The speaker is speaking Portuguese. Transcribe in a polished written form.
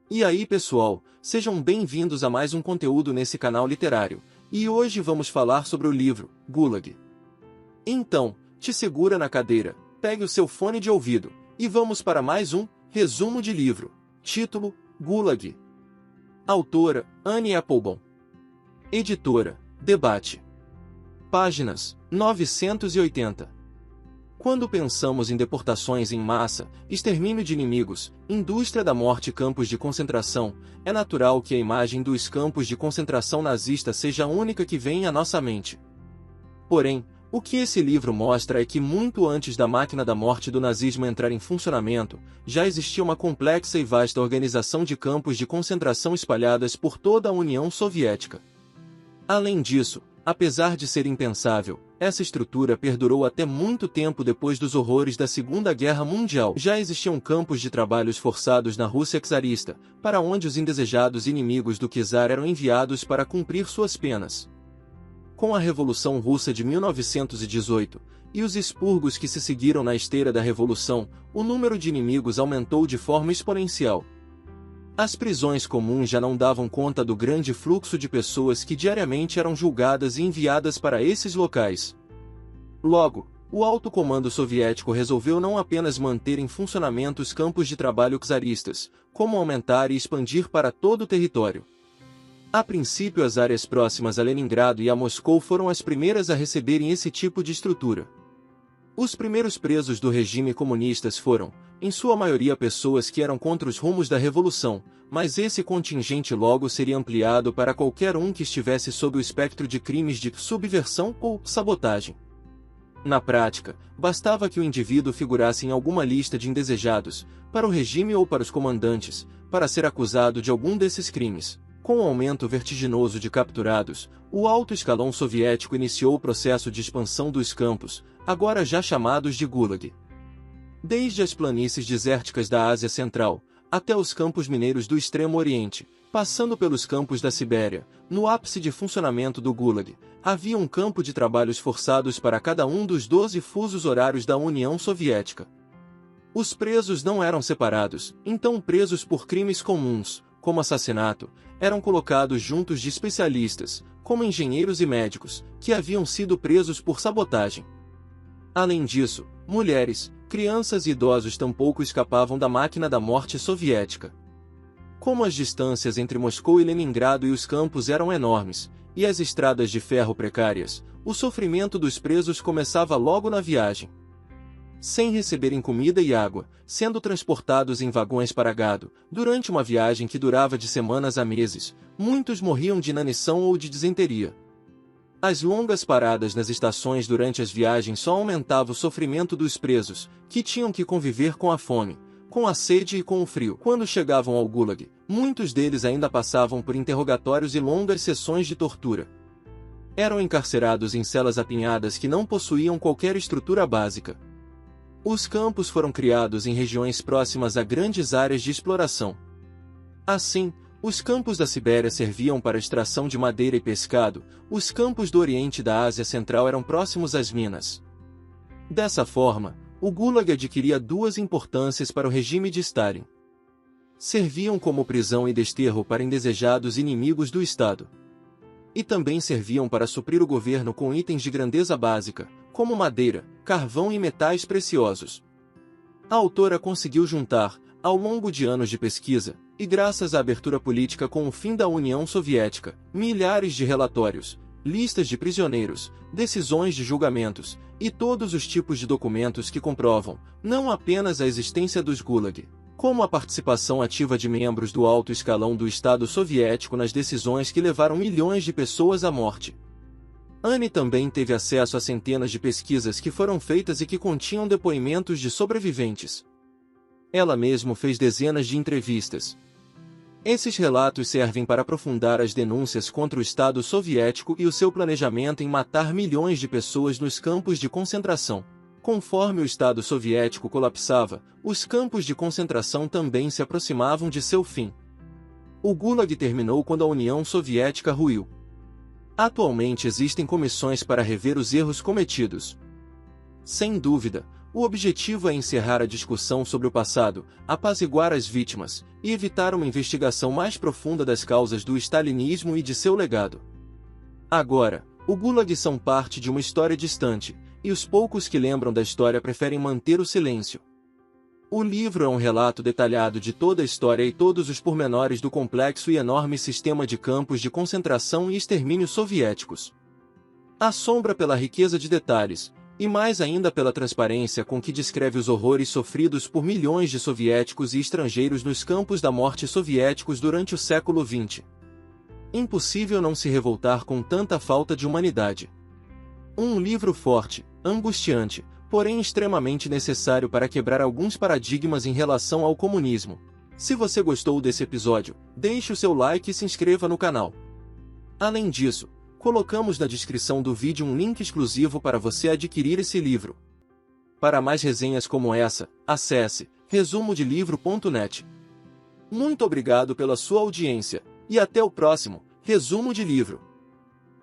E aí pessoal, sejam bem-vindos a mais um conteúdo nesse canal literário, e hoje vamos falar sobre o livro Gulag. Então, te segura na cadeira, pegue o seu fone de ouvido, e vamos para mais um resumo de livro. Título: Gulag. Autora: Anne Applebaum. Editora: Debate. Páginas: 980. Quando pensamos em deportações em massa, extermínio de inimigos, indústria da morte e campos de concentração, é natural que a imagem dos campos de concentração nazista seja a única que vem à nossa mente. Porém, o que esse livro mostra é que muito antes da máquina da morte do nazismo entrar em funcionamento, já existia uma complexa e vasta organização de campos de concentração espalhadas por toda a União Soviética. Além disso, apesar de ser impensável, essa estrutura perdurou até muito tempo depois dos horrores da Segunda Guerra Mundial. Já existiam campos de trabalhos forçados na Rússia czarista, para onde os indesejados inimigos do czar eram enviados para cumprir suas penas. Com a Revolução Russa de 1918, e os expurgos que se seguiram na esteira da Revolução, o número de inimigos aumentou de forma exponencial. As prisões comuns já não davam conta do grande fluxo de pessoas que diariamente eram julgadas e enviadas para esses locais. Logo, o alto comando soviético resolveu não apenas manter em funcionamento os campos de trabalho czaristas, como aumentar e expandir para todo o território. A princípio, as áreas próximas a Leningrado e a Moscou foram as primeiras a receberem esse tipo de estrutura. Os primeiros presos do regime comunistas foram, em sua maioria, pessoas que eram contra os rumos da revolução, mas esse contingente logo seria ampliado para qualquer um que estivesse sob o espectro de crimes de subversão ou sabotagem. Na prática, bastava que o indivíduo figurasse em alguma lista de indesejados, para o regime ou para os comandantes, para ser acusado de algum desses crimes. Com o aumento vertiginoso de capturados, o alto escalão soviético iniciou o processo de expansão dos campos, agora já chamados de Gulag. Desde as planícies desérticas da Ásia Central, até os campos mineiros do Extremo Oriente, passando pelos campos da Sibéria, no ápice de funcionamento do Gulag, havia um campo de trabalhos forçados para cada um dos 12 fusos horários da União Soviética. Os presos não eram separados, então presos por crimes comuns, como assassinato, eram colocados juntos de especialistas, como engenheiros e médicos, que haviam sido presos por sabotagem. Além disso, mulheres, crianças e idosos tampouco escapavam da máquina da morte soviética. Como as distâncias entre Moscou e Leningrado e os campos eram enormes, e as estradas de ferro precárias, o sofrimento dos presos começava logo na viagem. Sem receberem comida e água, sendo transportados em vagões para gado, durante uma viagem que durava de semanas a meses, muitos morriam de inanição ou de disenteria. As longas paradas nas estações durante as viagens só aumentavam o sofrimento dos presos, que tinham que conviver com a fome, com a sede e com o frio. Quando chegavam ao Gulag, muitos deles ainda passavam por interrogatórios e longas sessões de tortura. Eram encarcerados em celas apinhadas que não possuíam qualquer estrutura básica. Os campos foram criados em regiões próximas a grandes áreas de exploração. Assim, os campos da Sibéria serviam para extração de madeira e pescado, os campos do Oriente e da Ásia Central eram próximos às minas. Dessa forma, o Gulag adquiria duas importâncias para o regime de Stalin. Serviam como prisão e desterro para indesejados inimigos do Estado. E também serviam para suprir o governo com itens de grandeza básica, como madeira, carvão e metais preciosos. A autora conseguiu juntar, ao longo de anos de pesquisa, e graças à abertura política com o fim da União Soviética, milhares de relatórios, listas de prisioneiros, decisões de julgamentos, e todos os tipos de documentos que comprovam, não apenas a existência dos Gulag, como a participação ativa de membros do alto escalão do Estado soviético nas decisões que levaram milhões de pessoas à morte. Anne também teve acesso a centenas de pesquisas que foram feitas e que continham depoimentos de sobreviventes. Ela mesma fez dezenas de entrevistas. Esses relatos servem para aprofundar as denúncias contra o Estado soviético e o seu planejamento em matar milhões de pessoas nos campos de concentração. Conforme o Estado soviético colapsava, os campos de concentração também se aproximavam de seu fim. O Gulag terminou quando a União Soviética ruiu. Atualmente existem comissões para rever os erros cometidos. Sem dúvida, O objetivo é encerrar a discussão sobre o passado, apaziguar as vítimas, e evitar uma investigação mais profunda das causas do stalinismo e de seu legado. Agora, o Gulag são parte de uma história distante, e os poucos que lembram da história preferem manter o silêncio. O livro é um relato detalhado de toda a história e todos os pormenores do complexo e enorme sistema de campos de concentração e extermínio soviéticos. Assombra pela riqueza de detalhes, e mais ainda pela transparência com que descreve os horrores sofridos por milhões de soviéticos e estrangeiros nos campos da morte soviéticos durante o século XX. Impossível não se revoltar com tanta falta de humanidade. Um livro forte, angustiante, porém extremamente necessário para quebrar alguns paradigmas em relação ao comunismo. Se você gostou desse episódio, deixe o seu like e se inscreva no canal. Além disso, colocamos na descrição do vídeo um link exclusivo para você adquirir esse livro. Para mais resenhas como essa, acesse resumodelivro.net. Muito obrigado pela sua audiência, e até o próximo Resumo de Livro.